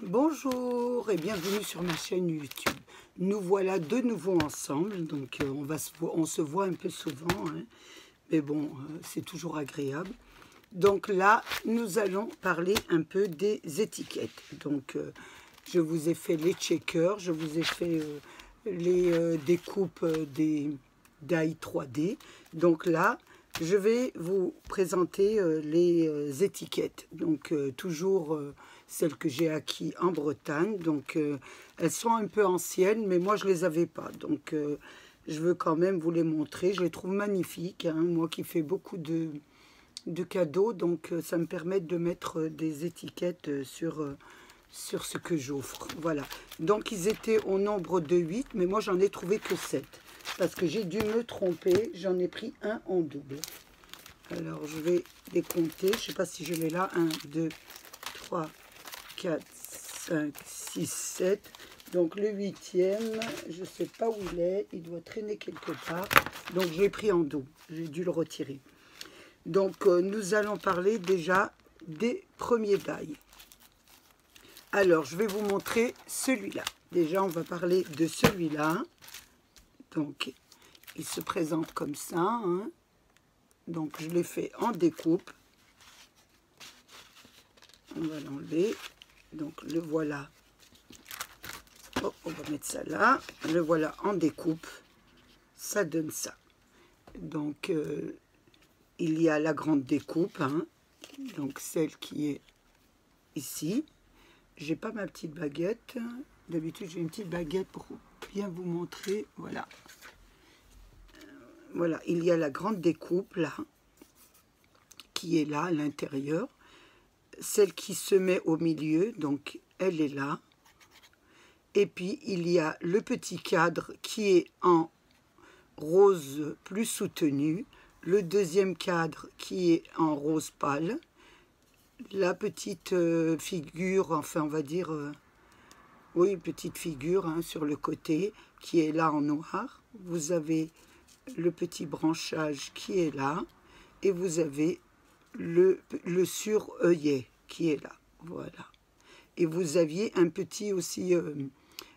Bonjour et bienvenue sur ma chaîne YouTube. Nous voilà de nouveau ensemble, donc on se voit un peu souvent, hein, mais bon, c'est toujours agréable. Donc là, nous allons parler un peu des étiquettes. Donc, je vous ai fait les checkers, je vous ai fait les découpes des die 3D. Donc là, je vais vous présenter les étiquettes. Donc, toujours celles que j'ai acquises en Bretagne. Donc, elles sont un peu anciennes, mais moi, je ne les avais pas. Donc, je veux quand même vous les montrer. Je les trouve magnifiques, hein, moi qui fais beaucoup de cadeaux, donc ça me permet de mettre des étiquettes sur ce que j'offre. Voilà, donc ils étaient au nombre de 8, mais moi j'en ai trouvé que 7 parce que j'ai dû me tromper, j'en ai pris un en double. Alors je vais les compter, je ne sais pas si je l'ai là. 1, 2, 3, 4, 5, 6, 7. Donc le 8e, je ne sais pas où il est, il doit traîner quelque part. Donc je l'ai pris en double, j'ai dû le retirer. Donc, nous allons parler déjà des premiers die. Alors, je vais vous montrer celui-là. Déjà, on va parler de celui-là. Donc, il se présente comme ça, hein. Donc, je l'ai fait en découpe. On va l'enlever. Donc, le voilà. Oh, on va mettre ça là. Le voilà en découpe. Ça donne ça. Donc, il y a la grande découpe, hein, donc celle qui est ici. J'ai pas ma petite baguette. D'habitude, j'ai une petite baguette pour bien vous montrer. Voilà. Voilà, il y a la grande découpe, là, qui est là, à l'intérieur. Celle qui se met au milieu, donc elle est là. Et puis, il y a le petit cadre qui est en rose plus soutenu. Le deuxième cadre qui est en rose pâle. La petite figure, enfin on va dire, oui, petite figure, hein, sur le côté qui est là en noir. Vous avez le petit branchage qui est là et vous avez le sur-œillet qui est là, voilà. Et vous aviez un petit aussi,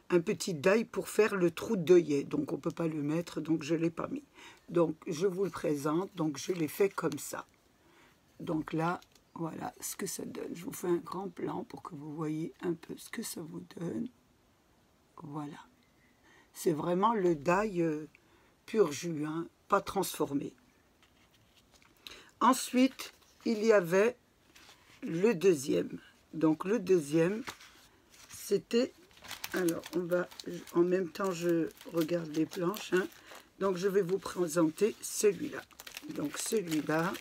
un petit die pour faire le trou d'œillet, donc on ne peut pas le mettre, donc je ne l'ai pas mis. Donc je vous le présente, donc je l'ai fait comme ça. Donc là, voilà ce que ça donne. Je vous fais un grand plan pour que vous voyez un peu ce que ça vous donne. Voilà. C'est vraiment le die pur jus, hein, pas transformé. Ensuite, il y avait le deuxième. Donc le deuxième, c'était... Alors, on va... En même temps, je regarde les planches, hein. Donc, je vais vous présenter celui-là. Donc, celui-là,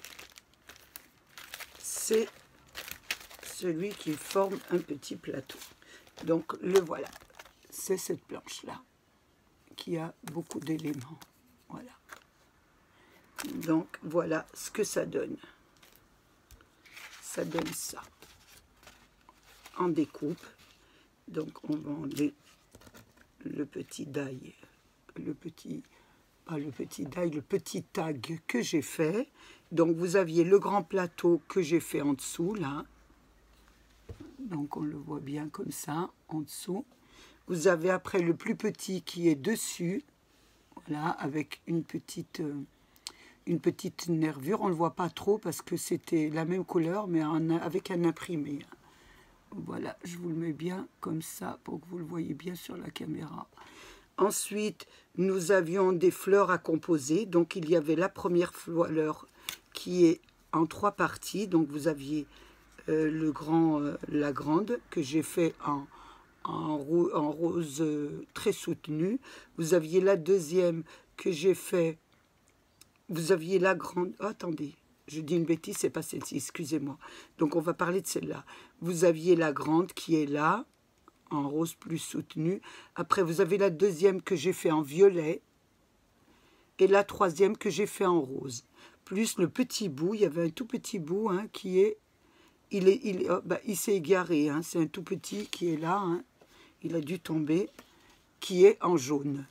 c'est celui qui forme un petit plateau. Donc le voilà, c'est cette planche-là qui a beaucoup d'éléments. Voilà. Donc voilà ce que ça donne. Ça donne ça en découpe. Donc on va enlever le petit die, le petit tag que j'ai fait. Donc vous aviez le grand plateau que j'ai fait en dessous là. Donc on le voit bien comme ça en dessous. Vous avez après le plus petit qui est dessus, voilà, avec une petite nervure. On ne le voit pas trop parce que c'était la même couleur mais avec un imprimé. Voilà, je vous le mets bien comme ça pour que vous le voyez bien sur la caméra. Ensuite, nous avions des fleurs à composer. Donc, il y avait la première fleur qui est en 3 parties. Donc, vous aviez la grande que j'ai fait en rose très soutenu. Vous aviez la deuxième que j'ai fait. Vous aviez la grande... Oh, attendez, je dis une bêtise, c'est pas celle-ci, excusez-moi. Donc, on va parler de celle-là. Vous aviez la grande qui est là, en rose plus soutenu. Après, vous avez la deuxième que j'ai fait en violet. Et la troisième que j'ai fait en rose. Plus le petit bout, il y avait un tout petit bout, hein, qui est... Il s'est égaré, hein, c'est un tout petit qui est là, hein, il a dû tomber, qui est en jaune.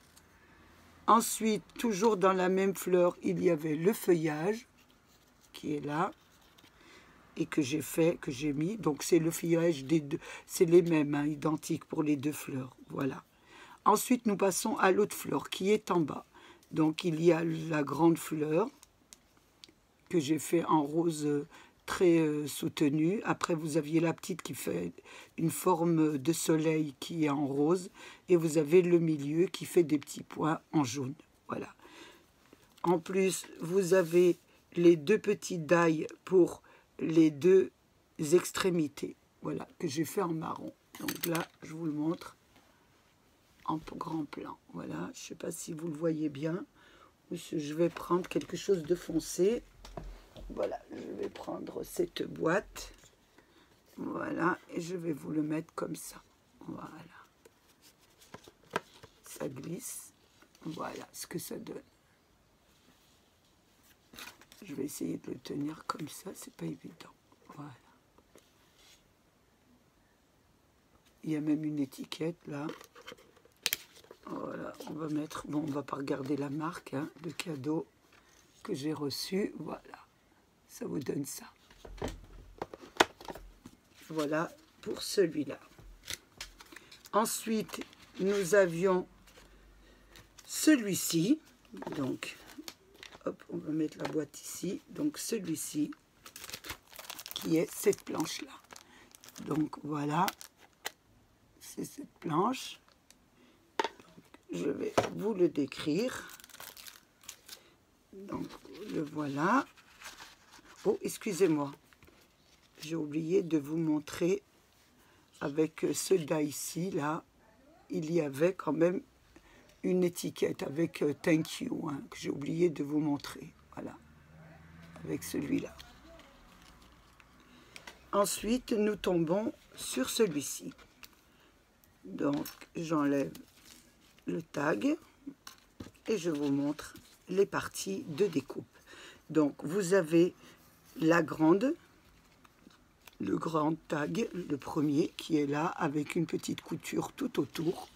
Ensuite, toujours dans la même fleur, il y avait le feuillage, qui est là. et que j'ai mis. Donc c'est le feuillage des deux, c'est les mêmes, hein, identiques pour les deux fleurs. Voilà. Ensuite, nous passons à l'autre fleur qui est en bas. Donc il y a la grande fleur que j'ai fait en rose très soutenu. Après, vous aviez la petite qui fait une forme de soleil qui est en rose. Et vous avez le milieu qui fait des petits points en jaune. Voilà. En plus, vous avez les deux petits dailles pour les deux extrémités. Voilà, que j'ai fait en marron. Donc là, je vous le montre en grand plan. Voilà, je ne sais pas si vous le voyez bien. Je vais prendre quelque chose de foncé. Voilà, je vais prendre cette boîte. Voilà, et je vais vous le mettre comme ça. Voilà. Ça glisse. Voilà ce que ça donne. Je vais essayer de le tenir comme ça, c'est pas évident. Voilà. Il y a même une étiquette là. Voilà, on va mettre... Bon, on va pas regarder la marque, hein, le cadeau que j'ai reçu. Voilà, ça vous donne ça. Voilà pour celui-là. Ensuite, nous avions celui-ci. Donc, hop, on va mettre la boîte ici. Donc, celui-ci, qui est cette planche-là. Donc, voilà, c'est cette planche. Je vais vous le décrire. Donc, le voilà. Oh, excusez-moi. J'ai oublié de vous montrer avec ce die ici, là, il y avait quand même une étiquette avec thank you, hein, que j'ai oublié de vous montrer. Voilà, avec celui-là. Ensuite, nous tombons sur celui-ci. Donc, j'enlève le tag et je vous montre les parties de découpe. Donc, vous avez la grande, le grand tag, le premier qui est là avec une petite couture tout autour.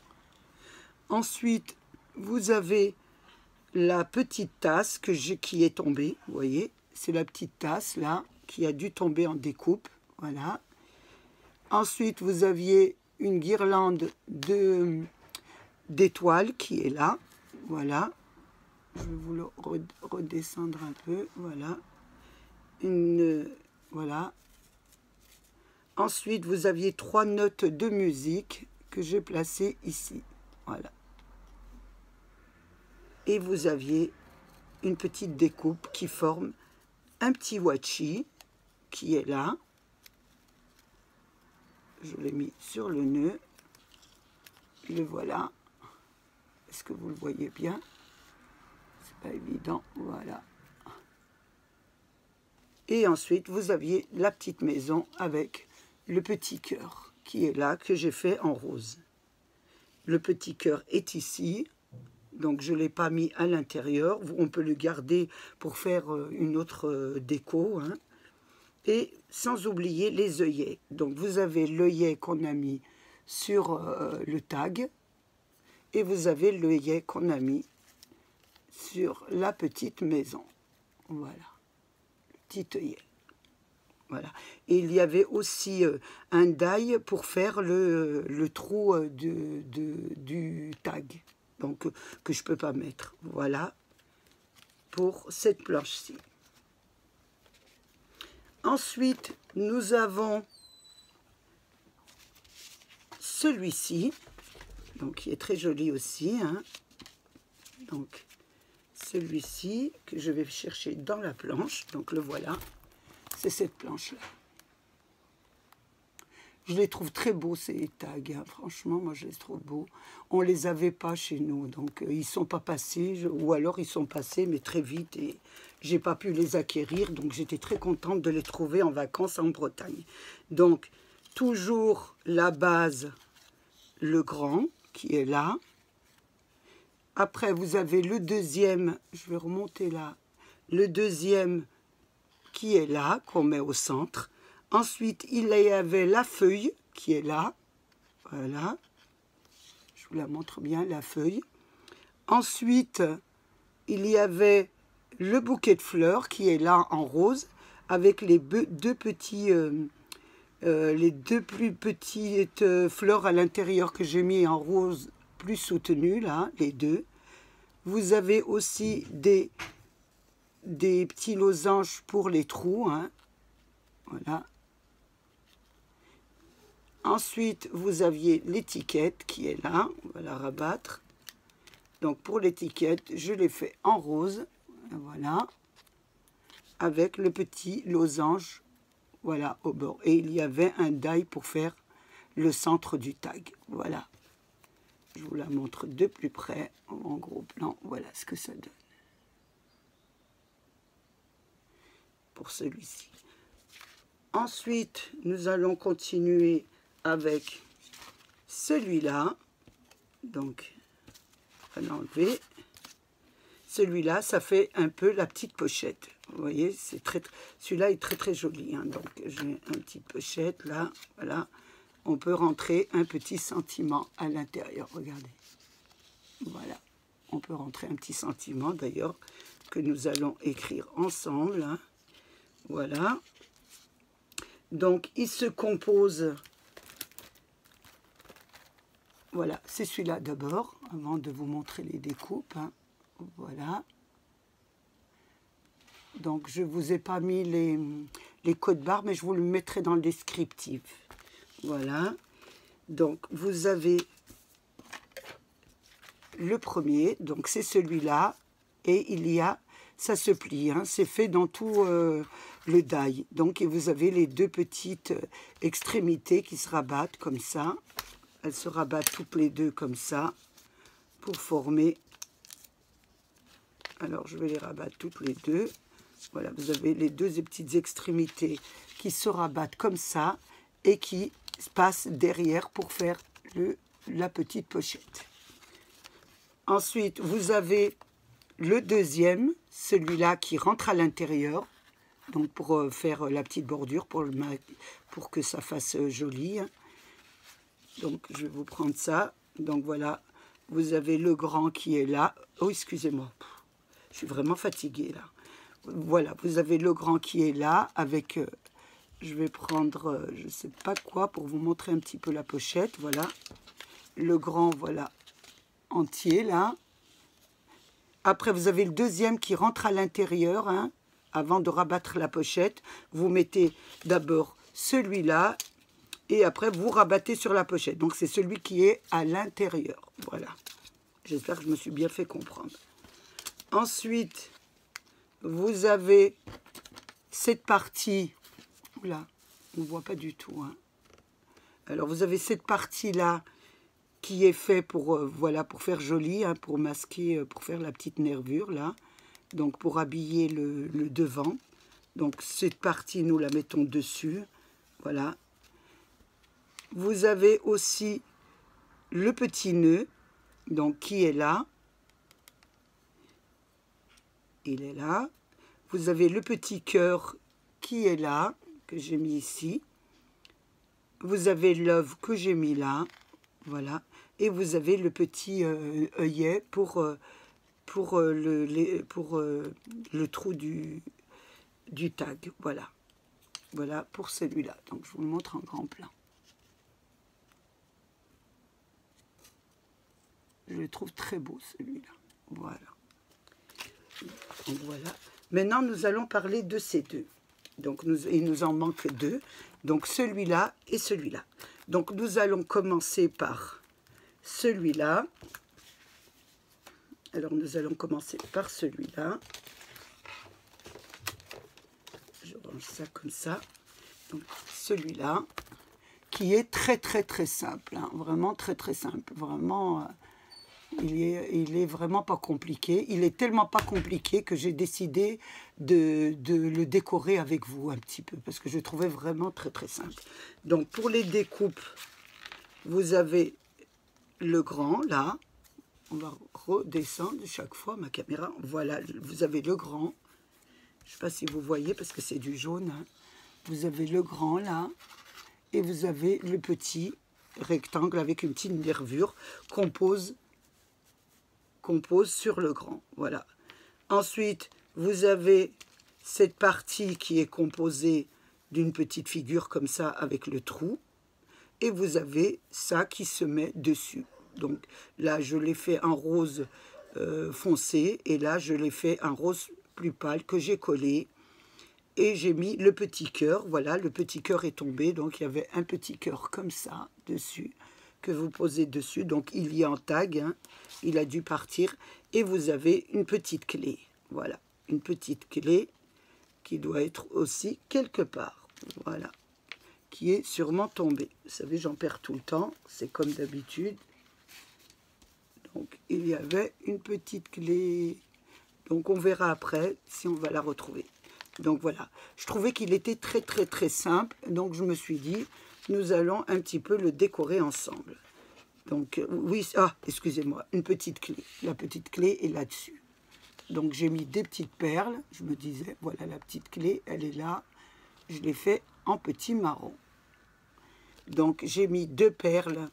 Ensuite, vous avez la petite tasse qui est tombée, vous voyez, c'est la petite tasse là qui a dû tomber en découpe, voilà. Ensuite, vous aviez une guirlande d'étoiles qui est là, voilà. Je vais vous le redescendre un peu, voilà. Voilà. Ensuite, vous aviez 3 notes de musique que j'ai placées ici, voilà. Et vous aviez une petite découpe qui forme un petit washi qui est là. Je l'ai mis sur le nœud. Le voilà. Est-ce que vous le voyez bien? C'est pas évident. Voilà. Et ensuite, vous aviez la petite maison avec le petit cœur qui est là, que j'ai fait en rose. Le petit cœur est ici. Donc, je ne l'ai pas mis à l'intérieur. On peut le garder pour faire une autre déco. Hein. Et sans oublier les œillets. Donc, vous avez l'œillet qu'on a mis sur le tag. Et vous avez l'œillet qu'on a mis sur la petite maison. Voilà. Le petit œillet. Voilà. Et il y avait aussi un die pour faire le trou du tag. Donc, que je ne peux pas mettre. Voilà, pour cette planche-ci. Ensuite, nous avons celui-ci, donc qui est très joli aussi. Hein. Donc, celui-ci, que je vais chercher dans la planche. Donc, le voilà. C'est cette planche-là. Je les trouve très beaux, ces tags. Hein. Franchement, moi, je les trouve beaux. On ne les avait pas chez nous, donc ils ne sont pas passés. Ou alors, ils sont passés, mais très vite. Et je n'ai pas pu les acquérir. Donc, j'étais très contente de les trouver en vacances en Bretagne. Donc, toujours la base, le grand, qui est là. Après, vous avez le deuxième. Je vais remonter là. Le deuxième qui est là, qu'on met au centre. Ensuite, il y avait la feuille qui est là. Voilà. Je vous la montre bien, la feuille. Ensuite, il y avait le bouquet de fleurs qui est là en rose avec les deux plus petites fleurs à l'intérieur que j'ai mis en rose plus soutenu, là, les deux. Vous avez aussi des petits losanges pour les trous, hein. Voilà. Ensuite, vous aviez l'étiquette qui est là, on va la rabattre. Donc pour l'étiquette, je l'ai fait en rose, voilà, avec le petit losange, voilà, au bord. Et il y avait un die pour faire le centre du tag, voilà. Je vous la montre de plus près, en gros plan, voilà ce que ça donne. Pour celui-ci. Ensuite, nous allons continuer avec celui-là. Donc, on va l'enlever. Celui-là, ça fait un peu la petite pochette. Vous voyez, c'est celui-là est très joli, hein. Donc, j'ai une petite pochette là. Voilà. On peut rentrer un petit sentiment à l'intérieur. Regardez. Voilà. On peut rentrer un petit sentiment d'ailleurs que nous allons écrire ensemble, hein. Voilà. Donc, il se compose. Voilà, c'est celui-là d'abord, avant de vous montrer les découpes, hein. Voilà. Donc, je ne vous ai pas mis les codes barres, mais je vous le mettrai dans le descriptif. Voilà. Donc, vous avez le premier, donc c'est celui-là, et il y a, ça se plie, hein, c'est fait dans tout le die. Donc, et vous avez les deux petites extrémités qui se rabattent comme ça. Elles se rabattent toutes les deux comme ça pour former. Alors, je vais les rabattre toutes les deux. Voilà, vous avez les deux petites extrémités qui se rabattent comme ça et qui se passent derrière pour faire la petite pochette. Ensuite, vous avez le deuxième, celui-là qui rentre à l'intérieur. Donc, pour faire la petite bordure, pour que ça fasse joli, hein. Donc, je vais vous prendre ça. Donc, voilà, vous avez le grand qui est là. Oh, excusez-moi, je suis vraiment fatiguée, là. Voilà, vous avez le grand qui est là avec... je vais prendre, je ne sais pas quoi, pour vous montrer un petit peu la pochette. Voilà, le grand, voilà, entier, là. Après, vous avez le deuxième qui rentre à l'intérieur, hein. Avant de rabattre la pochette, vous mettez d'abord celui-là. Et après, vous rabattez sur la pochette. Donc, c'est celui qui est à l'intérieur. Voilà. J'espère que je me suis bien fait comprendre. Ensuite, vous avez cette partie. Là, on ne voit pas du tout, hein. Alors, vous avez cette partie-là qui est fait pour, voilà, pour faire joli, hein, pour masquer, pour faire la petite nervure, là. Donc, pour habiller le devant. Donc, cette partie, nous la mettons dessus. Voilà. Vous avez aussi le petit nœud, donc qui est là. Il est là. Vous avez le petit cœur qui est là, que j'ai mis ici. Vous avez l'œuf que j'ai mis là. Voilà. Et vous avez le petit œillet pour le trou du tag. Voilà. Voilà pour celui-là. Donc, je vous le montre en grand plan. Je le trouve très beau, celui-là. Voilà. Donc, voilà. Maintenant, nous allons parler de ces deux. Donc, il nous en manque deux. Donc, celui-là et celui-là. Donc, nous allons commencer par celui-là. Alors, nous allons commencer par celui-là. Je range ça comme ça. Donc, celui-là, qui est très simple. Hein. Vraiment très simple. Vraiment... il est vraiment pas compliqué. Il est tellement pas compliqué que j'ai décidé de le décorer avec vous un petit peu. Parce que je trouvais vraiment très simple. Donc, pour les découpes, vous avez le grand, là. On va redescendre chaque fois ma caméra. Voilà, vous avez le grand. Je ne sais pas si vous voyez parce que c'est du jaune. Hein. Vous avez le grand, là. Et vous avez le petit rectangle avec une petite nervure qu'on pose sur le grand. Voilà. Ensuite, vous avez cette partie qui est composée d'une petite figure comme ça avec le trou. Et vous avez ça qui se met dessus. Donc là, je l'ai fait en rose foncé. Et là, je l'ai fait en rose plus pâle que j'ai collé. Et j'ai mis le petit cœur. Voilà, le petit cœur est tombé. Donc il y avait un petit cœur comme ça dessus, que vous posez dessus. Donc il y est en tag. Hein, il a dû partir. Et vous avez une petite clé. Voilà, une petite clé qui doit être aussi quelque part. Voilà, qui est sûrement tombée. Vous savez, j'en perds tout le temps. C'est comme d'habitude. Donc il y avait une petite clé. Donc on verra après si on va la retrouver. Donc voilà, je trouvais qu'il était très simple. Donc je me suis dit, nous allons un petit peu le décorer ensemble. Donc oui, excusez-moi, une petite clé. La petite clé est là-dessus. Donc j'ai mis des petites perles. Je me disais, voilà la petite clé, elle est là. Je l'ai fait en petit marron. Donc j'ai mis 2 perles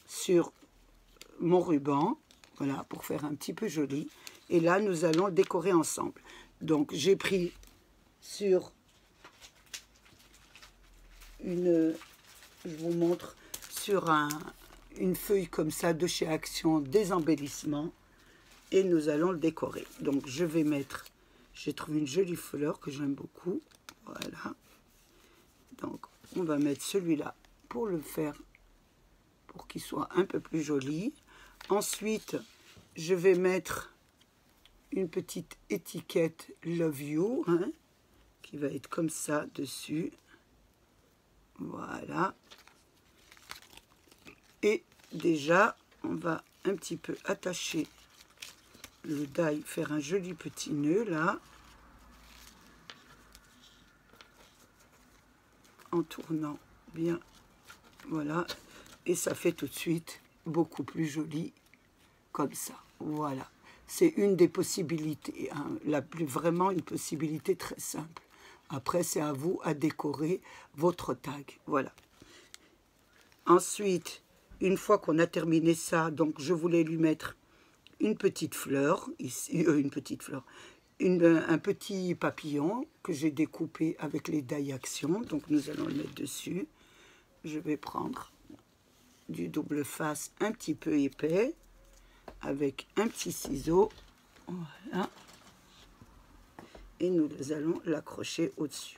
sur mon ruban. Voilà, pour faire un petit peu joli. Et là, nous allons le décorer ensemble. Donc j'ai pris sur une, je vous montre, sur une feuille comme ça de chez Action, des embellissements, et nous allons le décorer. Donc je vais mettre, j'ai trouvé une jolie fleur que j'aime beaucoup, voilà. Donc on va mettre celui-là pour le faire, pour qu'il soit un peu plus joli. Ensuite, je vais mettre une petite étiquette Love You, hein, qui va être comme ça dessus. Voilà. Et déjà, on va un petit peu attacher le die, faire un joli petit nœud là. En tournant bien. Voilà. Et ça fait tout de suite beaucoup plus joli comme ça. Voilà. C'est une des possibilités, hein, vraiment une possibilité très simple. Après, c'est à vous à décorer votre tag. Voilà. Ensuite, une fois qu'on a terminé ça, donc je voulais lui mettre une petite fleur, ici, un petit papillon que j'ai découpé avec les die Action. Donc nous allons le mettre dessus. Je vais prendre du double face un petit peu épais avec un petit ciseau. Voilà. Et nous allons l'accrocher au-dessus.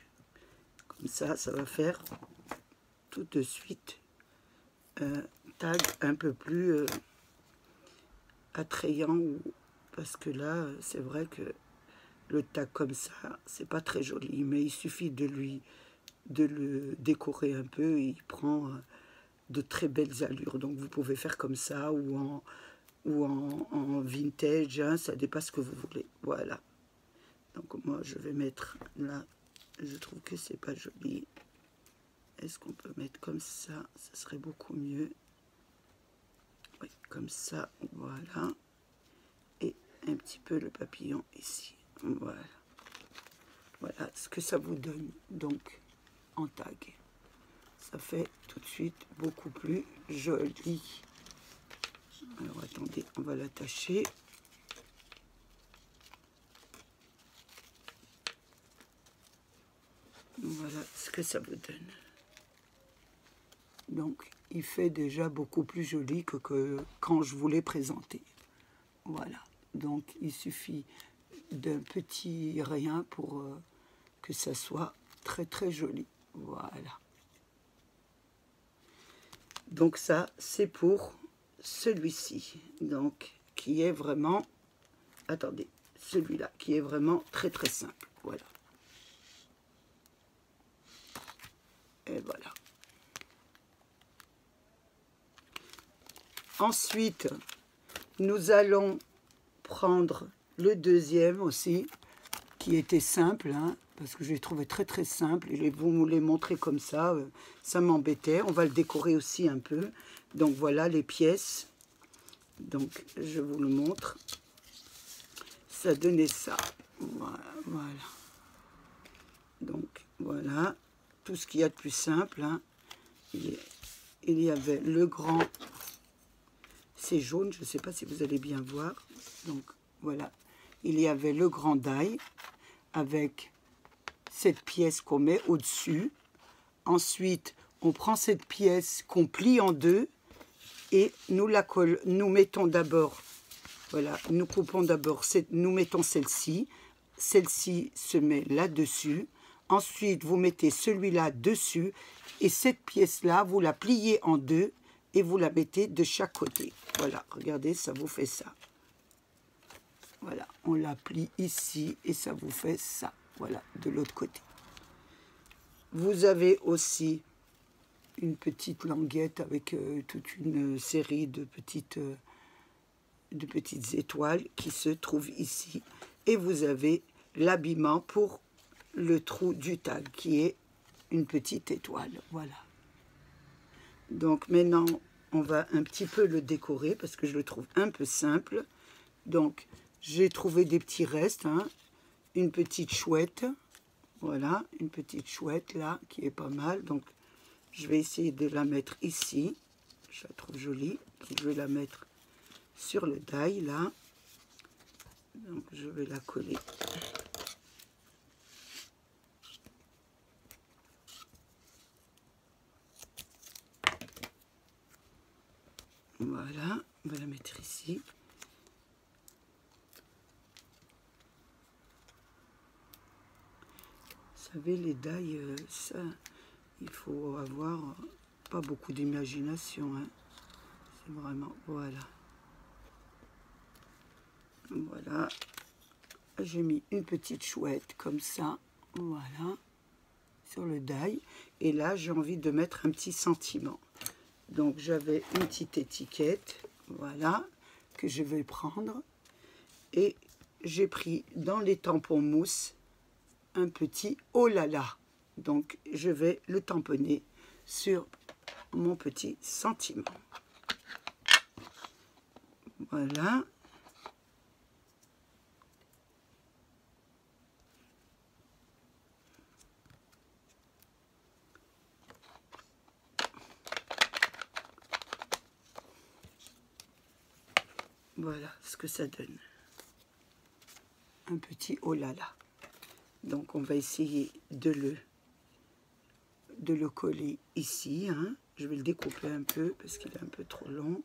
Comme ça, ça va faire tout de suite un tag un peu plus attrayant. Parce que là, c'est vrai que le tag comme ça, c'est pas très joli. Mais il suffit de le décorer un peu et il prend de très belles allures. Donc vous pouvez faire comme ça ou en vintage, hein, ça dépasse ce que vous voulez. Voilà. Donc moi je vais mettre là, je trouve que c'est pas joli. Est-ce qu'on peut mettre comme ça? Ça serait beaucoup mieux. Oui, comme ça, voilà. Et un petit peu le papillon ici. Voilà. Voilà ce que ça vous donne donc en tag. Ça fait tout de suite beaucoup plus joli. Alors attendez, on va l'attacher. Voilà ce que ça vous donne. Donc, il fait déjà beaucoup plus joli que quand je vous l'ai présenté. Voilà. Donc, il suffit d'un petit rien pour que ça soit très joli. Voilà. Donc ça, c'est pour celui-ci. Donc, qui est vraiment... Attendez, celui-là, qui est vraiment très simple. Voilà. Et voilà. Ensuite, nous allons prendre le deuxième aussi, qui était simple, hein, parce que je l'ai trouvé très simple. Et vous me les montrez comme ça, ça m'embêtait. On va le décorer aussi un peu. Donc voilà les pièces. Donc je vous le montre. Ça donnait ça. Voilà. Donc voilà. Tout ce qu'il y a de plus simple. Hein. Il y avait le grand, c'est jaune, je ne sais pas si vous allez bien voir. Donc voilà, il y avait le grand die avec cette pièce qu'on met au-dessus. Ensuite, on prend cette pièce qu'on plie en deux et nous la collons. Nous mettons d'abord, voilà, nous coupons d'abord, nous mettons celle-ci. Celle-ci se met là-dessus. Ensuite, vous mettez celui-là dessus. Et cette pièce-là, vous la pliez en deux et vous la mettez de chaque côté. Voilà, regardez, ça vous fait ça. Voilà, on la plie ici et ça vous fait ça. Voilà, de l'autre côté. Vous avez aussi une petite languette avec toute une série de petites étoiles qui se trouvent ici. Et vous avez l'habillement pour le trou du tag qui est une petite étoile. Voilà. Donc maintenant, on va un petit peu le décorer parce que je le trouve un peu simple. Donc, j'ai trouvé des petits restes. Hein. Une petite chouette. Voilà, une petite chouette là qui est pas mal. Donc, je vais essayer de la mettre ici. Je la trouve jolie. Donc, je vais la mettre sur le die là. Donc, je vais la coller. Voilà, on va la mettre ici. Vous savez, les die, ça, il faut avoir pas beaucoup d'imagination. Hein. C'est vraiment, voilà. Voilà. J'ai mis une petite chouette comme ça, voilà, sur le die. Et là, j'ai envie de mettre un petit sentiment. Donc, j'avais une petite étiquette, voilà, que je vais prendre. Et j'ai pris dans les tampons mousse un petit oh là là. Donc, je vais le tamponner sur mon petit sentiment. Voilà. Voilà ce que ça donne. Un petit oh là là. Donc on va essayer de le coller ici. Hein. Je vais le découper un peu parce qu'il est un peu trop long.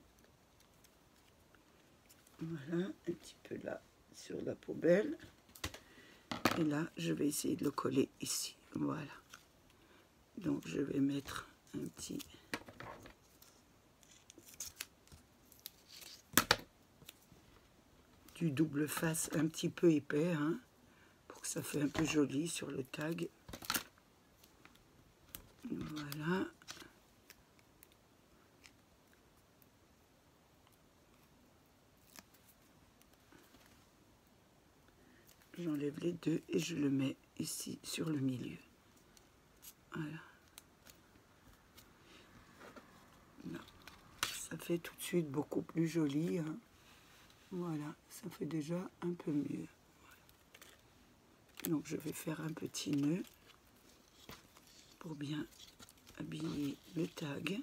Voilà, un petit peu là sur la poubelle. Et là, je vais essayer de le coller ici. Voilà. Donc je vais mettre un petit... du double face un petit peu épais, hein, pour que ça fait un peu joli sur le tag. Voilà. J'enlève les deux et je le mets ici sur le milieu. Voilà. Là. Ça fait tout de suite beaucoup plus joli. Hein. Voilà, ça fait déjà un peu mieux. Donc je vais faire un petit nœud pour bien habiller le tag.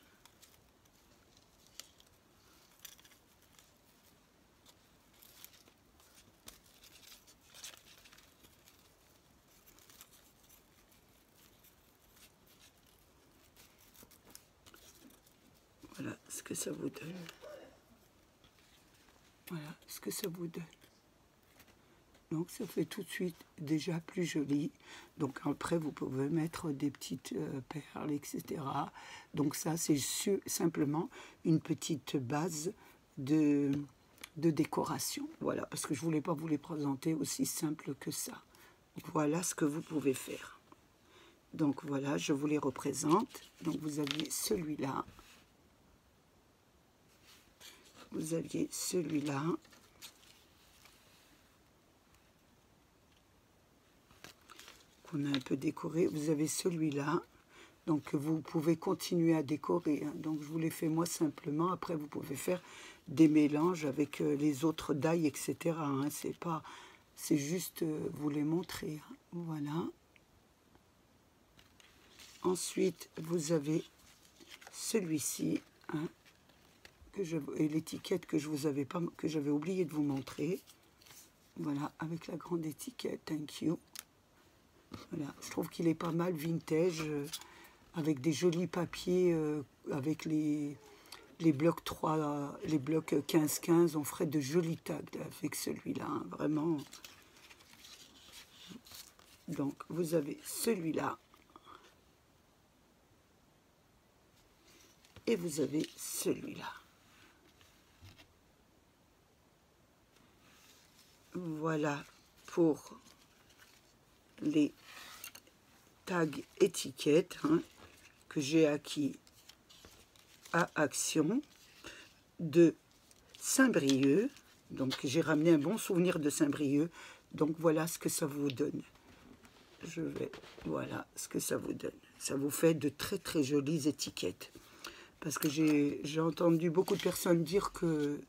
Voilà ce que ça vous donne. Voilà ce que ça vous donne. Donc ça fait tout de suite déjà plus joli. Donc après vous pouvez mettre des petites perles, etc. Donc ça c'est simplement une petite base de décoration. Voilà, parce que je ne voulais pas vous les présenter aussi simple que ça. Donc, voilà ce que vous pouvez faire. Donc voilà, je vous les représente. Donc vous aviez celui-là. Vous aviez celui-là. Qu'on a un peu décoré. Vous avez celui-là. Donc vous pouvez continuer à décorer. Hein. Donc je vous l'ai fait moi simplement. Après vous pouvez faire des mélanges avec les autres die, etc. Hein. C'est juste vous les montrer. Hein. Voilà. Ensuite vous avez celui-ci. Hein. Et l'étiquette que j'avais oublié de vous montrer. Voilà, avec la grande étiquette, thank you. Voilà, je trouve qu'il est pas mal vintage, avec des jolis papiers, avec les blocs 3, les blocs 15-15, on ferait de jolis tags avec celui-là, hein, vraiment. Donc, vous avez celui-là. Et vous avez celui-là. Voilà pour les tags étiquettes, hein, que j'ai acquis à Action de Saint-Brieuc. Donc j'ai ramené un bon souvenir de Saint-Brieuc. Donc voilà ce que ça vous donne. Voilà ce que ça vous donne. Ça vous fait de très très jolies étiquettes. Parce que j'ai entendu beaucoup de personnes dire que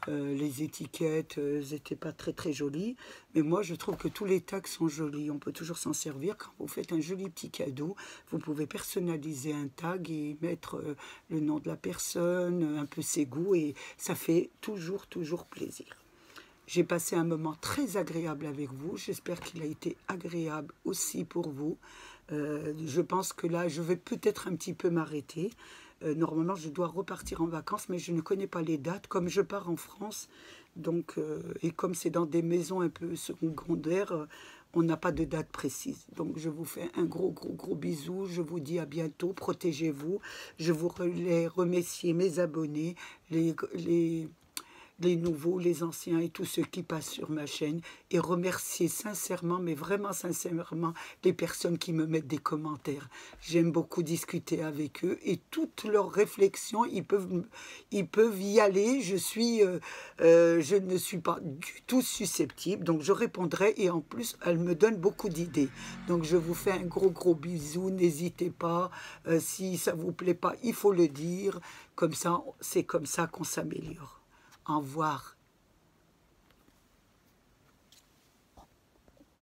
les étiquettes n'étaient pas très très jolies. Mais moi je trouve que tous les tags sont jolis. On peut toujours s'en servir. Quand vous faites un joli petit cadeau, vous pouvez personnaliser un tag et mettre le nom de la personne, un peu ses goûts. Et ça fait toujours plaisir. J'ai passé un moment très agréable avec vous. J'espère qu'il a été agréable aussi pour vous. Je pense que là, je vais peut-être un petit peu m'arrêter. Normalement, je dois repartir en vacances, mais je ne connais pas les dates. Comme je pars en France, donc, et comme c'est dans des maisons un peu secondaires, on n'a pas de date précise. Donc, je vous fais un gros bisou. Je vous dis à bientôt. Protégez-vous. Je voulais remercier mes abonnés, les nouveaux, les anciens et tous ceux qui passent sur ma chaîne, et remercier sincèrement, mais vraiment sincèrement, les personnes qui me mettent des commentaires. J'aime beaucoup discuter avec eux et toutes leurs réflexions, ils peuvent y aller. Je ne suis pas du tout susceptible, donc je répondrai, et en plus, elles me donnent beaucoup d'idées. Donc je vous fais un gros bisou, n'hésitez pas, si ça vous plaît pas, il faut le dire, comme ça, c'est comme ça qu'on s'améliore. Au revoir.